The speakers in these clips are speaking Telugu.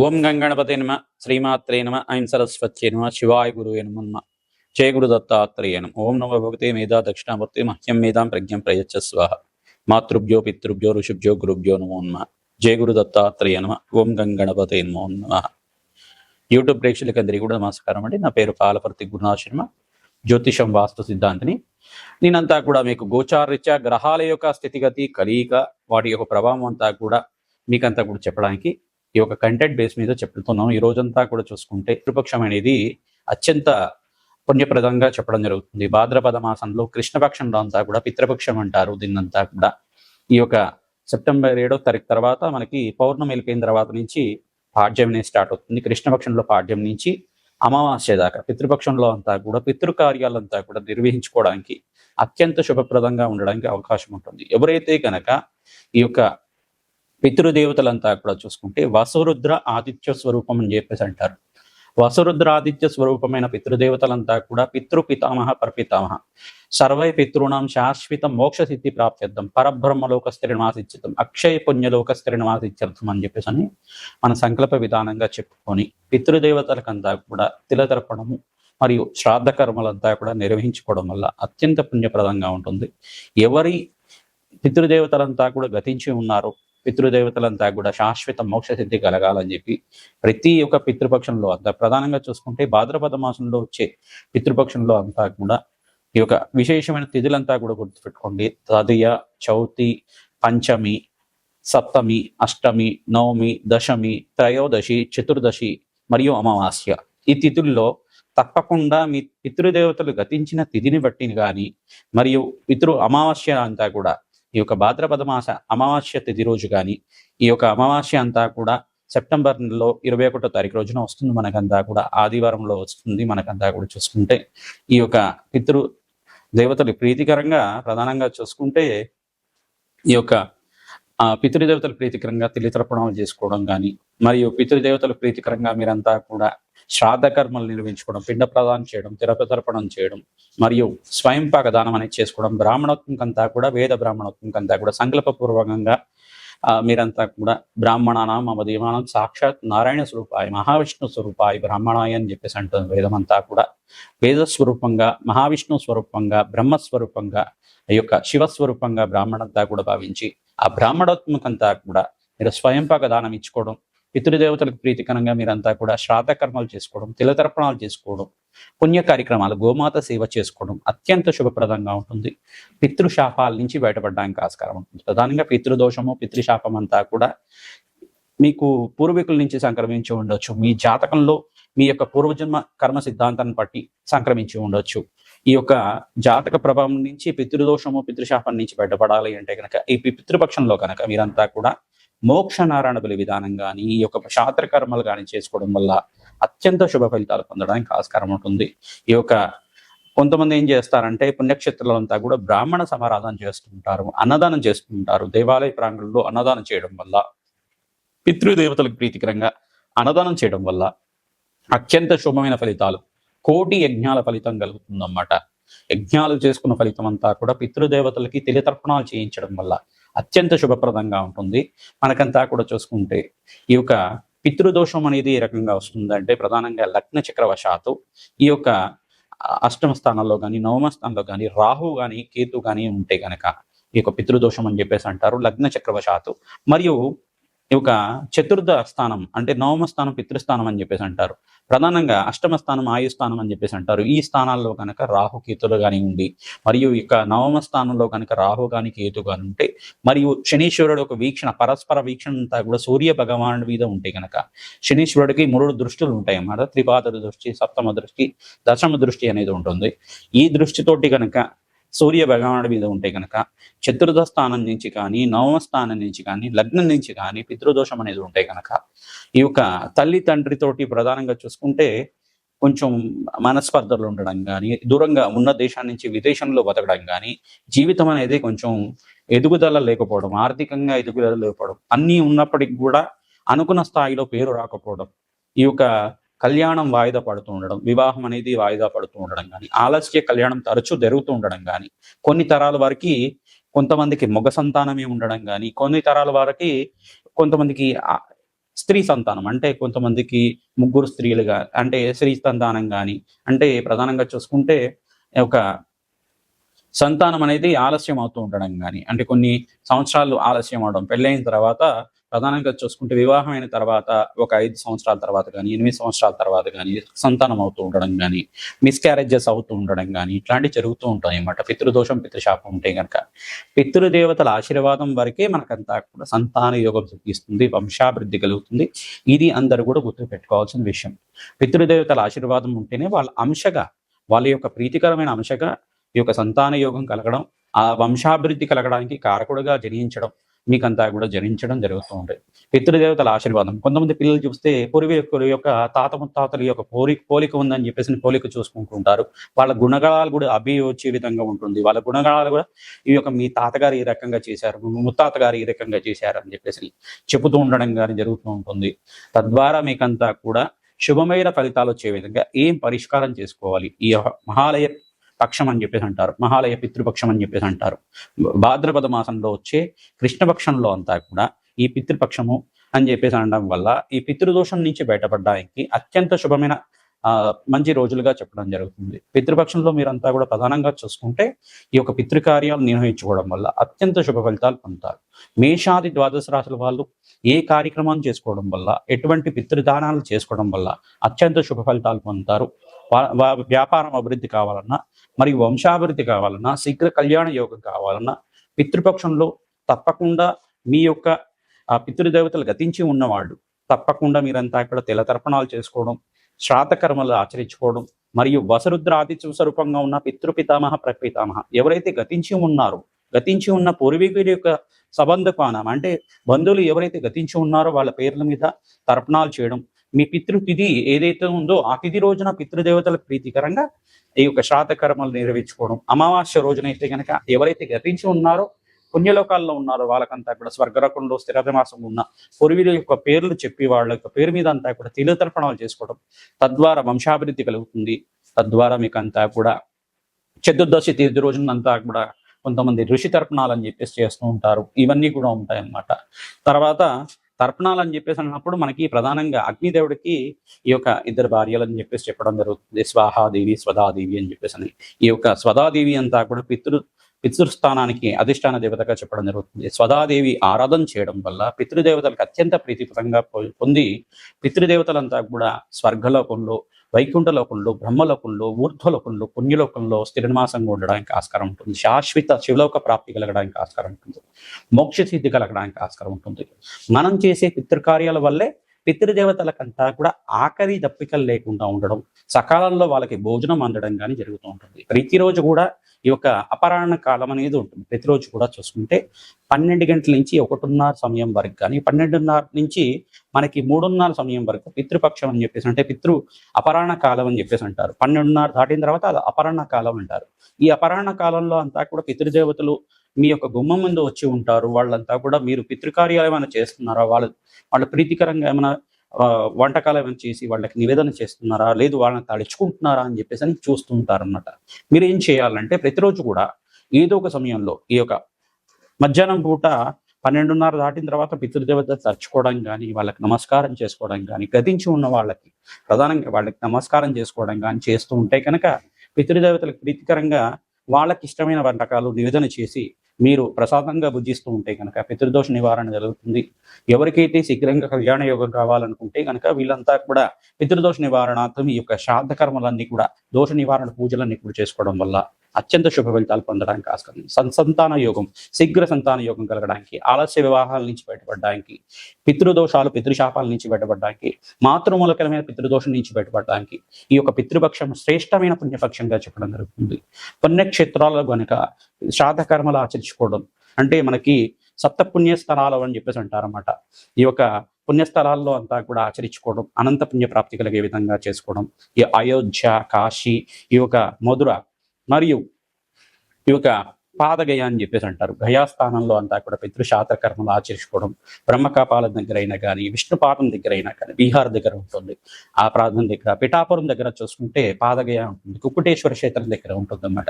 ఓం గంగణపతే నమ శ్రీమాత్రే నమ ఐం సరస్వత్యే నమ శివాయ గురువే నమ జయ గురు దత్తాత్రేయ నమ ఓం నమో భగవతే మేధా దక్షిణామూర్తి మహ్యం మేధాం ప్రజ్ఞం ప్రయచ్చ స్వాహ మాతృభ్యో పితృభ్యో ఋషిభ్యో గురుభ్యో నమో నమ జయ గురు దత్తాత్రేయ నమ ఓం గంగణపతే నమో నమ. యూట్యూబ్ ప్రేక్షకులందరికీ కూడా నమస్కారం అండి. నా పేరు పాలపర్తి గురునాథ్ శర్మ, జ్యోతిషం వాస్తు సిద్ధాంతిని. నేనంతా కూడా మీకు గోచారరీత్యా గ్రహాల యొక్క స్థితిగతి కలియిక వాటి యొక్క ప్రభావం అంతా కూడా మీకంతా కూడా చెప్పడానికి ఈ యొక్క కంటెంట్ బేస్ మీద చెప్తున్నాం. ఈ రోజంతా కూడా చూసుకుంటే పితృపక్షం అనేది అత్యంత పుణ్యప్రదంగా చెప్పడం జరుగుతుంది. భాద్రపద మాసంలో కృష్ణపక్షంలో అంతా కూడా పితృపక్షం అంటారు. దీన్నంతా కూడా ఈ యొక్క సెప్టెంబర్ 7వ తారీఖు తర్వాత మనకి పౌర్ణమి వెళ్ళిపోయిన తర్వాత నుంచి పాడ్యం అనేది స్టార్ట్ అవుతుంది. కృష్ణపక్షంలో పాడ్యం నుంచి అమావాస్య దాకా పితృపక్షంలో అంతా కూడా పితృకార్యాలంతా కూడా నిర్వహించుకోవడానికి అత్యంత శుభప్రదంగా ఉండడానికి అవకాశం ఉంటుంది. ఎవరైతే కనుక ఈ యొక్క పితృదేవతలంతా కూడా చూసుకుంటే వసురుద్ర ఆదిత్య స్వరూపం అని చెప్పేసి అంటారు. వసురుద్ర ఆదిత్య స్వరూపమైన పితృదేవతలంతా కూడా పితృపితామహ పరపితామహ సర్వై పితృణాం శాశ్వత మోక్ష సిద్ధి ప్రాప్త్యర్థం పరబ్రహ్మలోక స్థిరనివాసిత్యం అక్షయ పుణ్యలోక స్థిరనివాసిత్యర్థం అని చెప్పేసి అని మన సంకల్ప విధానంగా చెప్పుకొని పితృదేవతలకంతా కూడా తిలతర్పణము మరియు శ్రాద్ధ కర్మలంతా కూడా నిర్వహించుకోవడం వల్ల అత్యంత పుణ్యప్రదంగా ఉంటుంది. ఎవరి పితృదేవతలంతా కూడా గతించి ఉన్నారో పితృదేవతలంతా కూడా శాశ్వత మోక్ష సిద్ధి కలగాలని చెప్పి ప్రతి ఒక్క పితృపక్షంలో అంతా ప్రధానంగా చూసుకుంటే భాద్రపద మాసంలో వచ్చే పితృపక్షంలో అంతా కూడా ఈ యొక్క విశేషమైన తిథులంతా కూడా గుర్తుపెట్టుకోండి. తదియ, చౌతి, పంచమి, సప్తమి, అష్టమి, నవమి, దశమి, త్రయోదశి, చతుర్దశి మరియు అమావాస్య. ఈ తిథుల్లో తప్పకుండా మీ పితృదేవతలు గతించిన తిథిని బట్టి కానీ మరియు పితృ అమావాస్య అంతా కూడా ఈ యొక్క భాద్రపద మాస అమావాస్య తిథి రోజు కానీ ఈ యొక్క అమావాస్య అంతా కూడా సెప్టెంబర్ నెలలో 21వ తారీఖు రోజున వస్తుంది. మనకంతా కూడా ఆదివారంలో వస్తుంది. మనకంతా కూడా చూసుకుంటే ఈ యొక్క పితృ దేవతలు ప్రీతికరంగా ప్రధానంగా చూసుకుంటే ఈ యొక్క పితృదేవతలు ప్రీతికరంగా తిలితర్పణాలు చేసుకోవడం కానీ మరియు పితృదేవతలు ప్రీతికరంగా మీరంతా కూడా శ్రాద్ధ కర్మలు నిర్వహించుకోవడం, పిండ ప్రదానం చేయడం, తిరపతర్పణం చేయడం మరియు స్వయంపాక దానం అనేది చేసుకోవడం, బ్రాహ్మణత్వంకంతా కూడా వేద బ్రాహ్మణత్వంకంతా కూడా సంకల్పపూర్వకంగా మీరంతా కూడా బ్రాహ్మణానం మమ దీమానం సాక్షాత్ నారాయణ స్వరూపాయ మహావిష్ణు స్వరూపాయ బ్రాహ్మణాయ అని చెప్పేసి అంటుంది. వేదమంతా కూడా వేద స్వరూపంగా మహావిష్ణు స్వరూపంగా బ్రహ్మస్వరూపంగా ఈ యొక్క శివస్వరూపంగా బ్రాహ్మణంతా కూడా భావించి ఆ బ్రాహ్మణత్వకంతా కూడా మీరు స్వయంపాక దానం ఇచ్చుకోవడం, పితృదేవతలకు ప్రీతికరంగా మీరంతా కూడా శ్రాద్ధ కర్మలు చేసుకోవడం, తిలతర్పణాలు చేసుకోవడం, పుణ్య కార్యక్రమాలు, గోమాత సేవ చేసుకోవడం అత్యంత శుభప్రదంగా ఉంటుంది. పితృశాపాల నుంచి బయటపడడానికి ఆస్కారం ఉంటుంది. ప్రధానంగా పితృదోషము పితృశాపం అంతా కూడా మీకు పూర్వీకుల నుంచి సంక్రమించి ఉండొచ్చు. మీ జాతకంలో మీ యొక్క పూర్వజన్మ కర్మ సిద్ధాంతాన్ని బట్టి సంక్రమించి ఉండొచ్చు. ఈ యొక్క జాతక ప్రభావం నుంచి పితృదోషము పితృశాపం నుంచి బయటపడాలి అంటే కనుక ఈ పితృపక్షంలో కనుక మీరంతా కూడా మోక్ష నారాయణ బలి విధానం కానీ ఈ యొక్క శాస్త్ర కర్మలు కానీ చేసుకోవడం వల్ల అత్యంత శుభ ఫలితాలు పొందడానికి ఆస్కారం ఉంటుంది. ఈ యొక్క కొంతమంది ఏం చేస్తారంటే పుణ్యక్షేత్రాలంతా కూడా బ్రాహ్మణ సమారాధన చేస్తుంటారు, అన్నదానం చేస్తుంటారు. దేవాలయ ప్రాంగణంలో అన్నదానం చేయడం వల్ల పితృదేవతలకు ప్రీతికరంగా అన్నదానం చేయడం వల్ల అత్యంత శుభమైన ఫలితాలు, కోటి యజ్ఞాల ఫలితం కలుగుతుందన్నమాట. యజ్ఞాలు చేసుకున్న ఫలితం అంతా కూడా పితృదేవతలకి తిలితర్పణాలు చేయించడం వల్ల అత్యంత శుభప్రదంగా ఉంటుంది. మనకంతా కూడా చూసుకుంటే ఈ యొక్క పితృదోషం అనేది ఏ రకంగా వస్తుందంటే ప్రధానంగా లగ్న చక్రవశాత్తు ఈ యొక్క అష్టమ స్థానంలో కానీ నవమ స్థానంలో కానీ రాహు కానీ కేతు కానీ ఉంటే కనుక ఈ యొక్క పితృదోషం అని చెప్పేసి అంటారు. లగ్న చక్రవశాత్తు మరియు ఈ యొక్క చతుర్థ స్థానం అంటే నవమ స్థానం పితృస్థానం అని చెప్పేసి అంటారు. ప్రధానంగా అష్టమ స్థానం ఆయుస్థానం అని చెప్పేసి అంటారు. ఈ స్థానాల్లో కనుక రాహు కేతులు కానీ ఉండి మరియు ఇక నవమ స్థానంలో కనుక రాహు కానీ కేతు కానీ ఉంటే మరియు శనీశ్వరుడు ఒక వీక్షణ పరస్పర వీక్షణ అంతా కూడా సూర్య భగవానుడి మీద ఉంటే కనుక శనీశ్వరుడికి 3 దృష్టిలు ఉంటాయి అన్నమాట. త్రిపాద దృష్టి, సప్తమ దృష్టి, దశమ దృష్టి అనేది ఉంటుంది. ఈ దృష్టితోటి కనుక సూర్య భగవానుడి మీద ఉంటే కనుక చతుర్థ స్థానం నుంచి కానీ నవమ స్థానం నుంచి కానీ లగ్నం నుంచి కానీ పితృదోషం అనేది ఉంటే కనుక ఈ యొక్క తల్లి తండ్రితోటి ప్రధానంగా చూసుకుంటే కొంచెం మనస్పర్ధలు ఉండడం కానీ, దూరంగా ఉన్న దేశాన్ని నుంచి విదేశంలో బతకడం కానీ, జీవితం అనేది కొంచెం ఎదుగుదల లేకపోవడం, ఆర్థికంగా ఎదుగుదల లేకపోవడం, అన్నీ ఉన్నప్పటికీ కూడా అనుకున్న స్థాయిలో పేరు రాకపోవడం, ఈ యొక్క కళ్యాణం వాయిదా పడుతూ ఉండడం, వివాహం అనేది వాయిదా పడుతూ ఉండడం కానీ, ఆలస్య కళ్యాణం తరచూ జరుగుతూ ఉండడం కానీ, కొన్ని తరాల వారికి కొంతమందికి మగ సంతానమే ఉండడం కానీ, కొన్ని తరాల వారికి కొంతమందికి స్త్రీ సంతానం అంటే కొంతమందికి ముగ్గురు స్త్రీలుగా అంటే స్త్రీ సంతానం కానీ, అంటే ప్రధానంగా చూసుకుంటే ఒక సంతానం అనేది ఆలస్యం అవుతూ ఉండడం కానీ, అంటే కొన్ని సంవత్సరాలు ఆలస్యం అవడం, పెళ్ళైన తర్వాత ప్రధానంగా చూసుకుంటే వివాహం అయిన తర్వాత ఒక 5 సంవత్సరాల తర్వాత కానీ, 8 సంవత్సరాల తర్వాత కానీ సంతానం అవుతూ ఉండడం కానీ, మిస్‌క్యారేజెస్ అవుతూ ఉండడం కానీ, ఇట్లాంటివి జరుగుతూ ఉంటాయన్నమాట. పితృదోషం, పితృశాపం ఉంటే గనక. పితృదేవతల ఆశీర్వాదం వరకే మనకంతా కూడా సంతాన యోగం సిద్ధిస్తుంది, వంశాభివృద్ధి కలుగుతుంది. ఇది అందరూ కూడా గుర్తుపెట్టుకోవాల్సిన విషయం. పితృదేవతల ఆశీర్వాదం ఉంటేనే వాళ్ళ అంశగా, వాళ్ళ యొక్క ప్రీతికరమైన అంశగా ఈ యొక్క సంతాన యోగం కలగడం, ఆ వంశాభివృద్ధి కలగడానికి కారకుడుగా జనించడం, మీకంతా కూడా జనించడం జరుగుతూ ఉంటాయి. పితృదేవతల ఆశీర్వాదం. కొంతమంది పిల్లలు చూస్తే పూర్వీకుల యొక్క తాత ముత్తాతల యొక్క పోలిక ఉందని చెప్పేసి పోలిక చూసుకుంటూ ఉంటారు. వాళ్ళ గుణగణాలు కూడా వచ్చే విధంగా ఉంటుంది. వాళ్ళ గుణగణాలు కూడా ఈ యొక్క మీ తాతగారు ఈ రకంగా చేశారు, ముత్తాత గారు ఈ రకంగా చేశారు అని చెప్పేసి చెబుతూ ఉండడం కానీ జరుగుతూ ఉంటుంది. తద్వారా మీకంతా కూడా శుభమైన ఫలితాలు వచ్చే విధంగా ఏం పరిష్కారం చేసుకోవాలి, ఈ మహాలయ పక్షం అని చెప్పేసి అంటారు, మహాలయ పితృపక్షం అని చెప్పేసి అంటారు. భాద్రపద మాసంలో వచ్చే కృష్ణపక్షంలో అంతా కూడా ఈ పితృపక్షము అని చెప్పేసి అనడం వల్ల ఈ పితృదోషం నుంచి బయటపడడానికి అత్యంత శుభమైన మంచి రోజులుగా చెప్పడం జరుగుతుంది. పితృపక్షంలో మీరంతా కూడా ప్రధానంగా చూసుకుంటే ఈ యొక్క పితృకార్యాలు నిర్వహించుకోవడం వల్ల అత్యంత శుభ ఫలితాలు పొందుతారు. మేషాది ద్వాదశ రాశుల వాళ్ళు ఏ కార్యక్రమాన్ని చేసుకోవడం వల్ల, ఎటువంటి పితృదానాలు చేసుకోవడం వల్ల అత్యంత శుభ ఫలితాలు పొందుతారు. వ్యాపారం అభివృద్ధి కావాలన్నా, మరియు వంశాభివృద్ధి కావాలన్నా, శీఘ్ర కళ్యాణ యోగం కావాలన్నా పితృపక్షంలో తప్పకుండా మీ యొక్క ఆ పితృదేవతలు గతించి ఉన్నవాళ్ళు తప్పకుండా మీరంతా ఇక్కడ తెలతర్పణాలు చేసుకోవడం, శ్రాద్ధకర్మలు ఆచరించుకోవడం, మరియు వసరుద్ర ఆదిత్య స్వరూపంగా ఉన్న పితృపితామహ ప్రపితామహ ఎవరైతే గతించి ఉన్నారో, గతించి ఉన్న పూర్వీకుల యొక్క సంబంధపానం అంటే బంధువులు ఎవరైతే గతించి ఉన్నారో వాళ్ళ పేర్ల మీద తర్పణాలు చేయడం, మీ పితృతిథి ఏదైతే ఉందో ఆ తిథి రోజున పితృదేవతలకు ప్రీతికరంగా ఈ యొక్క శ్రాద్ధకర్మలు నిర్వహించుకోవడం. అమావాస్య రోజునైతే కనుక ఎవరైతే గతించి ఉన్నారో, పుణ్యలోకాల్లో ఉన్నారో వాళ్ళకంతా కూడా స్వర్గరకంలో స్థిరమాసం ఉన్న పూర్వీకుల యొక్క పేర్లు చెప్పి వాళ్ళ యొక్క పేరు మీద అంతా కూడా తిలతర్పణాలు చేసుకోవడం, తద్వారా వంశాభివృద్ధి కలుగుతుంది. తద్వారా మీకు అంతా కూడా చతుర్దశి తిథి రోజునంతా కూడా కొంతమంది ఋషి తర్పణాలు అని చెప్పేసి చేస్తూ ఉంటారు. ఇవన్నీ కూడా ఉంటాయి అన్నమాట. తర్వాత తర్పణాలు అని చెప్పేసి అన్నప్పుడు మనకి ప్రధానంగా అగ్నిదేవుడికి ఈ యొక్క ఇద్దరు భార్యలు అని చెప్పేసి చెప్పడం జరుగుతుంది. స్వాహాదేవి, స్వదాదేవి అని చెప్పేసి. ఈ యొక్క స్వదాదేవి అంతా కూడా పితృస్థానానికి అధిష్టాన దేవతగా చెప్పడం జరుగుతుంది. స్వదాదేవి ఆరాధన చేయడం వల్ల పితృదేవతలకు అత్యంత ప్రీతికరంగా పొంది పితృదేవతలంతా కూడా స్వర్గలోకంలో, వైకుంఠలోకంలో, బ్రహ్మలోకంలో, ఊర్ధ్వలోకంలో, పుణ్యలోకంలో స్థిరనివాసంగా ఉండడానికి ఆస్కారం ఉంటుంది. శాశ్వత శివలోక ప్రాప్తి కలగడానికి ఆస్కారం ఉంటుంది. మోక్ష సిద్ధి కలగడానికి ఆస్కారం ఉంటుంది. మనం చేసే పితృకార్యాల వల్లే పితృదేవతలకంతా కూడా ఆకలి దప్పికలు లేకుండా ఉండడం, సకాలంలో వాళ్ళకి భోజనం అందడం కానీ జరుగుతూ ఉంటుంది. ప్రతిరోజు కూడా ఈ యొక్క అపరాహ్న కాలం అనేది ఉంటుంది. ప్రతిరోజు కూడా చూసుకుంటే 12 గంటల నుంచి 1:30 సమయం వరకు కానీ, 12:30 నుంచి మనకి 3:30 సమయం వరకు పితృపక్షం అని చెప్పేసి, అంటే అపరాహ్న కాలం అని చెప్పేసి అంటారు. 12:30 దాటిన తర్వాత అది అపరాహ్న కాలం అంటారు. ఈ అపరాహ్న కాలంలో అంతా కూడా పితృదేవతలు మీ యొక్క గుమ్మం ముందు వచ్చి ఉంటారు. వాళ్ళంతా కూడా మీరు పితృకార్యాలు ఏమైనా చేస్తున్నారా, వాళ్ళ ప్రీతికరంగా ఏమైనా వంటకాలు ఏమైనా చేసి వాళ్ళకి నివేదన చేస్తున్నారా, లేదు వాళ్ళని తడుచుకుంటున్నారా అని చెప్పేసి అని చూస్తూ ఉంటారన్నమాట. మీరు ఏం చేయాలంటే ప్రతిరోజు కూడా ఏదో ఒక సమయంలో ఈ యొక్క మధ్యాహ్నం పూట 12:30 దాటిన తర్వాత పితృదేవత తలుచుకోవడం కానీ, వాళ్ళకి నమస్కారం చేసుకోవడం కానీ, గతించి ఉన్న వాళ్ళకి ప్రధానంగా వాళ్ళకి నమస్కారం చేసుకోవడం కానీ చేస్తూ ఉంటే కనుక పితృదేవతలకు ప్రీతికరంగా వాళ్ళకి ఇష్టమైన వంటకాలు నివేదన చేసి మీరు ప్రసాదంగా భుజిస్తూ ఉంటే కనుక పితృదోష నివారణ జరుగుతుంది. ఎవరికైతే శీఘ్రంగా కళ్యాణ యోగం కావాలనుకుంటే కనుక వీళ్ళంతా కూడా పితృదోష నివారణార్థం ఈ యొక్క శ్రాద్ధ కర్మలన్నీ కూడా, దోష నివారణ పూజలన్నీ కూడా చేసుకోవడం వల్ల అత్యంత శుభ ఫలితాలు పొందడానికి ఆస్కారం. సంతాన యోగం, శీఘ్ర సంతాన యోగం కలగడానికి, ఆలస్య వివాహాల నుంచి బయటపడడానికి, పితృదోషాలు, పితృశాపాల నుంచి బయటపడడానికి, మాతృమూలకరమైన పితృదోషం నుంచి బయటపడడానికి ఈ యొక్క పితృపక్షం శ్రేష్టమైన పుణ్యపక్షంగా చెప్పడం జరుగుతుంది. పుణ్యక్షేత్రాల్లో కనుక శ్రాద్ధ కర్మలు ఆచరించుకోవడం అంటే మనకి సప్త పుణ్యస్థలాలు అని చెప్పేసి అంటారన్నమాట. ఈ యొక్క పుణ్యస్థలాల్లో అంతా కూడా ఆచరించుకోవడం, అనంత పుణ్య ప్రాప్తి కలిగే విధంగా చేసుకోవడం. ఈ అయోధ్య, కాశీ, ఈ యొక్క మధుర మరియు ఈ యొక్క పాదగయ అని చెప్పేసి అంటారు. గయాస్థానంలో అంతా కూడా పితృశాస్త్ర కర్మలు ఆచరించుకోవడం. బ్రహ్మకాపాలం దగ్గర అయినా కానీ, విష్ణుపాదం దగ్గర అయినా కానీ, బీహార్ దగ్గర ఉంటుంది. ఆ ప్రాంతం దగ్గర పిఠాపురం దగ్గర చూసుకుంటే పాదగయ ఉంటుంది. కుక్కుటేశ్వర క్షేత్రం దగ్గర ఉంటుంది అన్నమాట.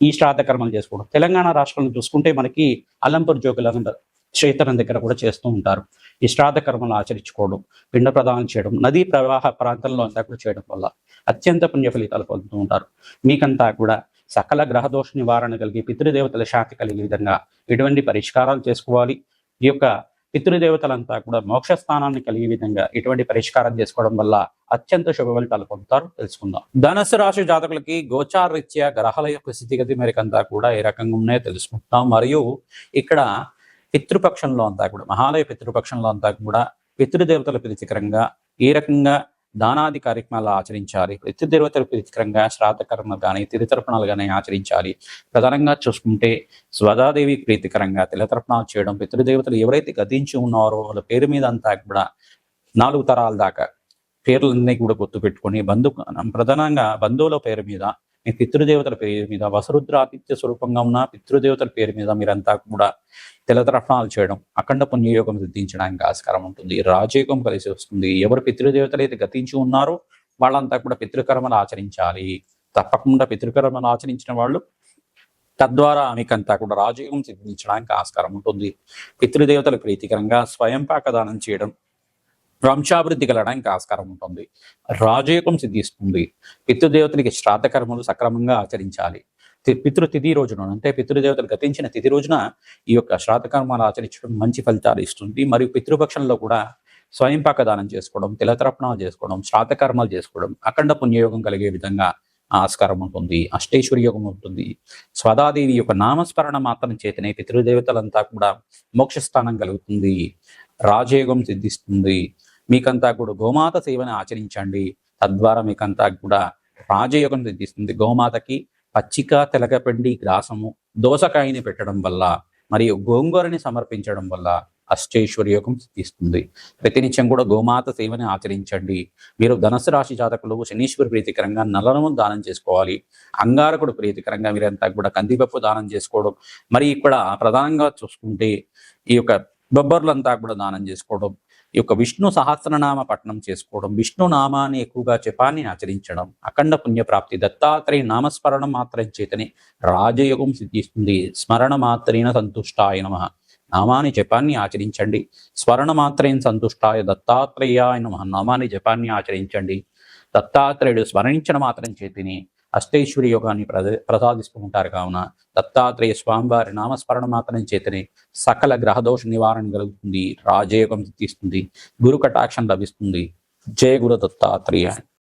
ఈ శ్రాద్ధ కర్మలు చేసుకోవడం. తెలంగాణ రాష్ట్రంలో చూసుకుంటే మనకి అల్లంపూర్ జోగులందరూ క్షేత్రం దగ్గర కూడా చేస్తూ ఉంటారు. ఈ శ్రాద్ధ కర్మలు ఆచరించుకోవడం, పిండ ప్రదానం చేయడం, నదీ ప్రవాహ ప్రాంతంలో అంతా కూడా చేయడం వల్ల అత్యంత పుణ్య ఫలితాలు పొందుతూ ఉంటారు. మీకంతా కూడా సకల గ్రహదోష నివారణ కలిగి పితృదేవతల శాంతి కలిగే విధంగా ఎటువంటి పరిష్కారాలు చేసుకోవాలి, ఈ యొక్క పితృదేవతలంతా కూడా మోక్ష స్థానాన్ని కలిగే విధంగా ఎటువంటి పరిష్కారం చేసుకోవడం వల్ల అత్యంత శుభ ఫలితాలు పొందుతారు తెలుసుకుందాం. ధనుసు రాశి జాతకులకి గోచారరీత్యా గ్రహాల యొక్క స్థితిగతి మేరకంతా కూడా ఏ రకంగా ఉన్నాయో తెలుసుకుంటాం. మరియు ఇక్కడ పితృపక్షంలో అంతా కూడా మహాలయ పితృపక్షంలో అంతా కూడా పితృదేవతల ప్రీతికరంగా ఏ రకంగా దానాది కార్యక్రమాలు ఆచరించాలి, పితృదేవతల ప్రీతికరంగా శ్రాద్ధ కర్మలు కానీ తిరుతర్పణాలు కానీ ఆచరించాలి. ప్రధానంగా చూసుకుంటే స్వదాదేవి ప్రీతికరంగా తిలతర్పణాలు చేయడం, పితృదేవతలు ఎవరైతే గతించి ఉన్నారో వాళ్ళ పేరు మీద అంతా కూడా 4 తరాల దాకా పేర్లన్నీ కూడా గుర్తుపెట్టుకొని ప్రధానంగా బంధువుల పేరు మీద, మీ పితృదేవతల పేరు మీద, వసరుద్ర ఆతిథ్య స్వరూపంగా ఉన్న పితృదేవతల పేరు మీద మీరంతా కూడా తిలతర్పణాలు చేయడం అఖండ పుణ్యయోగం సిద్ధించడానికి ఆస్కారం ఉంటుంది. రాజయోగం కలిసి వస్తుంది. ఎవరు పితృదేవతలు అయితే గతించి ఉన్నారో వాళ్ళంతా కూడా పితృకర్మలు ఆచరించాలి. తప్పకుండా పితృకర్మలు ఆచరించిన వాళ్ళు తద్వారా మీకంతా కూడా రాజయోగం సిద్ధించడానికి ఆస్కారం ఉంటుంది. పితృదేవతల ప్రీతికరంగా స్వయం పాకదానం చేయడం వంశాభివృద్ధి కలగడానికి ఆస్కారం ఉంటుంది. రాజయోగం సిద్ధిస్తుంది. పితృదేవతలకి శ్రాద్ధ కర్మలు సక్రమంగా ఆచరించాలి. పితృతిథి రోజున అంటే పితృదేవతలు గతించిన తిథి రోజున ఈ యొక్క శ్రాద్ధ కర్మాలు ఆచరించడం మంచి ఫలితాలు ఇస్తుంది. మరియు పితృపక్షంలో కూడా స్వయం పాకదానం చేసుకోవడం, తిలతర్పణాలు చేసుకోవడం, శ్రాద్ధ కర్మాలు చేసుకోవడం అఖండ పుణ్యయోగం కలిగే విధంగా ఆస్కారం ఉంటుంది. అష్టైశ్వర్య యోగం ఉంటుంది. స్వదాదేవి యొక్క నామస్మరణ మాత్రం చేతనే పితృదేవతలంతా కూడా మోక్షస్థానం కలుగుతుంది. రాజయోగం సిద్ధిస్తుంది. మీకంతా కూడా గోమాత సేవను ఆచరించండి. తద్వారా మీకంతా కూడా రాజయోగం సిద్ధిస్తుంది. గోమాతకి పచ్చిక తెలగపిండి గ్రాసము దోసకాయని పెట్టడం వల్ల మరియు గోంగూరని సమర్పించడం వల్ల అష్టైశ్వర్యోగం సిద్ధిస్తుంది. ప్రతినిత్యం కూడా గోమాత సేవని ఆచరించండి. మీరు ధనుసు రాశి జాతకులు శనీశ్వరి ప్రీతికరంగా నల్లనము దానం చేసుకోవాలి. అంగారకుడు ప్రీతికరంగా మీరంతా కూడా కందిపప్పు దానం చేసుకోవడం, మరి ఇక్కడ ప్రధానంగా చూసుకుంటే ఈ యొక్క బొబ్బర్లంతా కూడా దానం చేసుకోవడం, ఈ యొక్క విష్ణు సహస్రనామ పఠనం చేసుకోవడం, విష్ణు నామాన్ని ఎక్కువగా జపాన్ని ఆచరించడం అఖండ పుణ్యప్రాప్తి. దత్తాత్రేయ నామస్మరణ మాత్రం చేతనే రాజయోగం సిద్ధిస్తుంది. స్మరణ మాత్రేన సంతుష్టాయ నమః. నామాన్ని జపాన్ని ఆచరించండి. స్మరణ మాత్రేన సంతుష్టాయ దత్తాత్రేయాయ నమః. నామాన్ని జపాన్ని ఆచరించండి. దత్తాత్రేయుడు స్మరించిన మాత్రం చేతిని అష్టైశ్వర్య యోగాన్ని ప్రసాదిస్తూ ఉంటారు. కావున దత్తాత్రేయ స్వామివారి నామస్మరణ మాత్రం చేతనే సకల గ్రహదోష నివారణ కలుగుతుంది. రాజయోగం సిద్ధిస్తుంది. గురు కటాక్షం లభిస్తుంది. జయ గురు దత్తాత్రేయ.